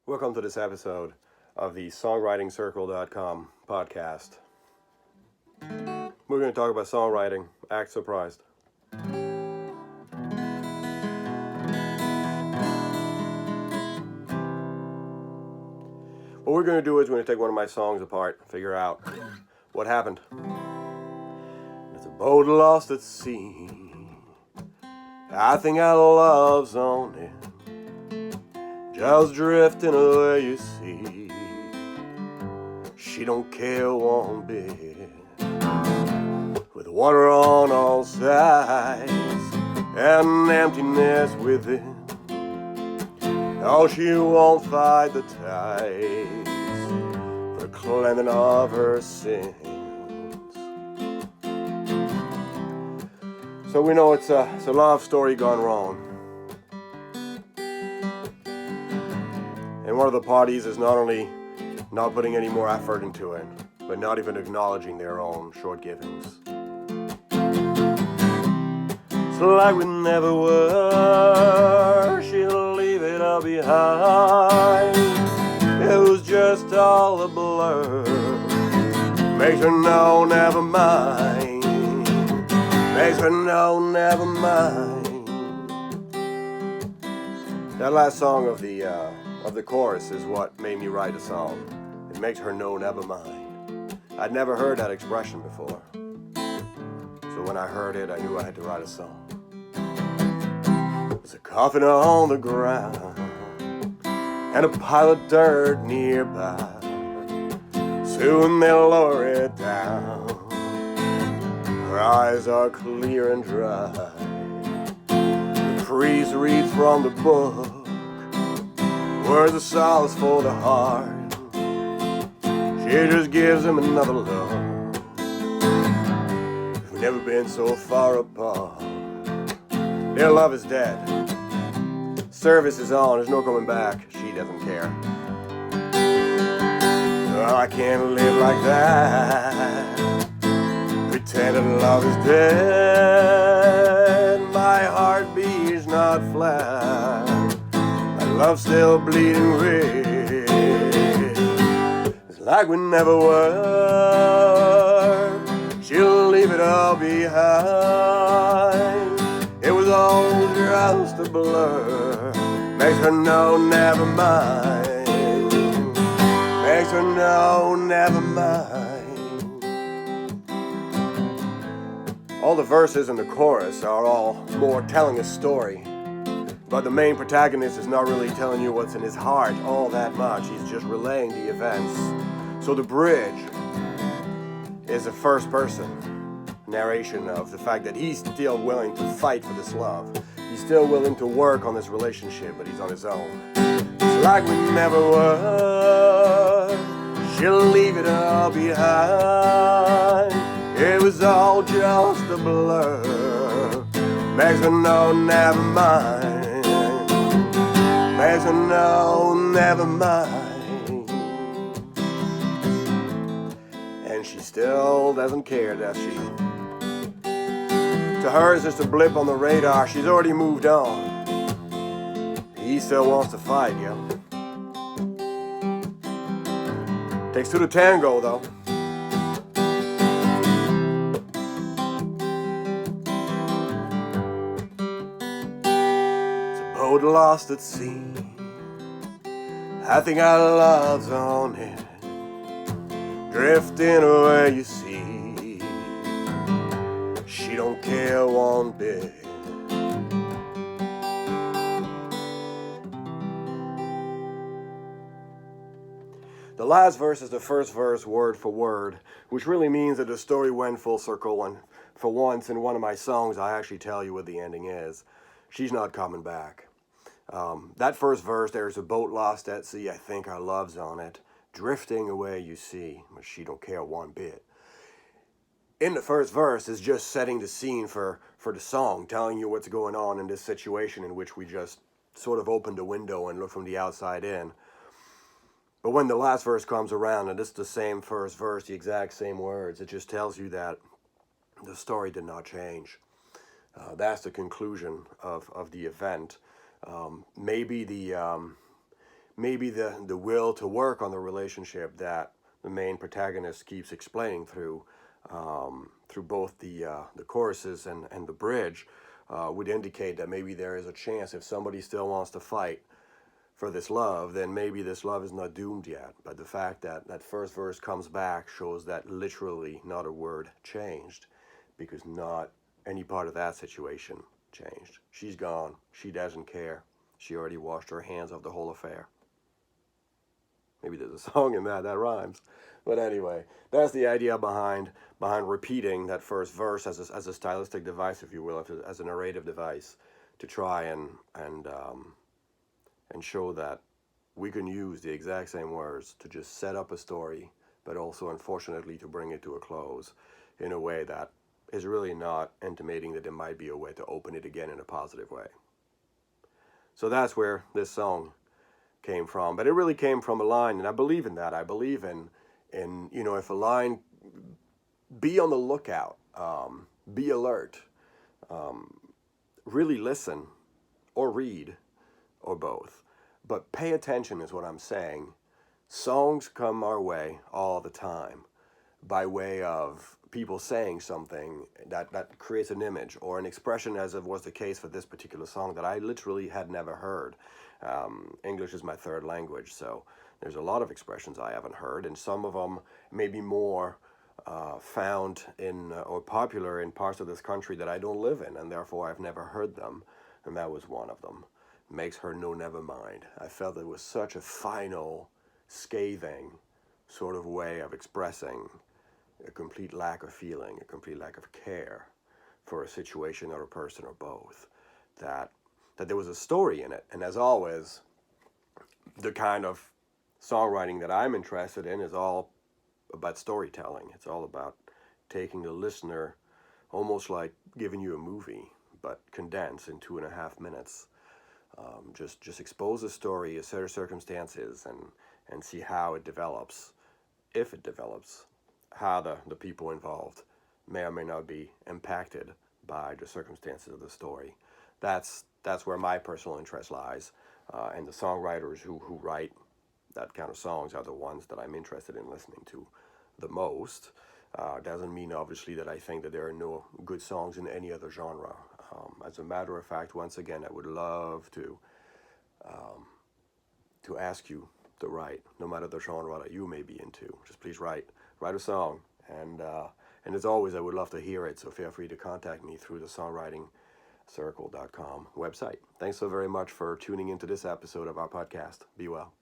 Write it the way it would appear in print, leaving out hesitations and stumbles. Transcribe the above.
Welcome to this episode of the SongwritingCircle.com podcast. We're going to talk about songwriting. Act surprised. What we're going to do is we're going to take one of my songs apart, figure out what happened. It's a boat lost at sea. I think our love's on it. Just drifting away, you see. She don't care one bit. With water on all sides and emptiness within. Oh, she won't fight the tides for the cleansing of her sins. So we know it's a love story gone wrong. And one of the parties is not only not putting any more effort into it, but not even acknowledging their own short givings. It's like we never were, she'll leave it all behind. It was just all a blur, makes her know never mind, makes her know never mind. That last song of the chorus is what made me write a song. It makes her know never mind. I'd never heard that expression before. So when I heard it, I knew I had to write a song. There's a coffin on the ground and a pile of dirt nearby. Soon they'll lower it down. Her eyes are clear and dry. The priest reads from the book, words of solace for the heart. She just gives him another look. We've never been so far apart. Their love is dead. Service is on, there's no coming back. She doesn't care. Oh, I can't live like that. Pretending love is dead. My heart beats not flat. Love still bleeding red. It's like we never were. She'll leave it all behind. It was all just a blur. Makes her know never mind. Makes her know never mind. All the verses in the chorus are all more telling a story. But the main protagonist is not really telling you what's in his heart all that much. He's just relaying the events. So the bridge is a first person narration of the fact that he's still willing to fight for this love. He's still willing to work on this relationship, but he's on his own. It's like we never were. She'll leave it all behind. It was all just a blur. Makes her know never mind. Makes her know never mind. And she still doesn't care, does she? To her, it's just a blip on the radar. She's already moved on. He still wants to fight, yo. Takes two to tango, though. Boat lost at sea. I think our love's on it. Drifting away, you see. She don't care one bit. The last verse is the first verse word for word, which really means that the story went full circle, and for once in one of my songs I actually tell you what the ending is. She's not coming back. That first verse, there's a boat lost at sea, I think our love's on it. Drifting away, you see, but she don't care one bit. In the first verse is just setting the scene for the song, telling you what's going on in this situation in which we just sort of opened a window and look from the outside in. But when the last verse comes around, and it's the same first verse, the exact same words, it just tells you that the story did not change. That's the conclusion of the event. Maybe maybe the will to work on the relationship that the main protagonist keeps explaining through both the choruses and the bridge would indicate that maybe there is a chance if somebody still wants to fight for this love, then maybe this love is not doomed yet. But the fact that that first verse comes back shows that literally not a word changed, because not any part of that situation changed. She's gone. She doesn't care. She already washed her hands of the whole affair. Maybe there's a song in that rhymes. But anyway, that's the idea behind repeating that first verse as a stylistic device, if you will, as a narrative device, to try and show that we can use the exact same words to just set up a story, but also, unfortunately, to bring it to a close in a way that is really not intimating that there might be a way to open it again in a positive way. So that's where this song came from. But it really came from a line, and I believe in that. I believe in if a line, be on the lookout, be alert, really listen or read or both. But pay attention is what I'm saying. Songs come our way all the time by way of people saying something that creates an image or an expression, as it was the case for this particular song that I literally had never heard. English is my third language, so there's a lot of expressions I haven't heard, and some of them may be more found in or popular in parts of this country that I don't live in, and therefore I've never heard them, and that was one of them. Makes her know never mind. I felt it was such a final, scathing sort of way of expressing a complete lack of feeling, a complete lack of care for a situation or a person or both, that there was a story in it. And as always, the kind of songwriting that I'm interested in is all about storytelling. It's all about taking the listener, almost like giving you a movie, but condensed in 2.5 minutes. Just expose a story, a set of circumstances, and see how it develops, if it develops, how the people involved may or may not be impacted by the circumstances of the story. That's where my personal interest lies, and the songwriters who write that kind of songs are the ones that I'm interested in listening to the most. Doesn't mean, obviously, that I think that there are no good songs in any other genre. As a matter of fact, once again, I would love to ask you to write, no matter the genre that you may be into. Just please write a song, and as always, I would love to hear it. So feel free to contact me through the songwritingcircle.com website. Thanks so very much for tuning into this episode of our podcast. Be well.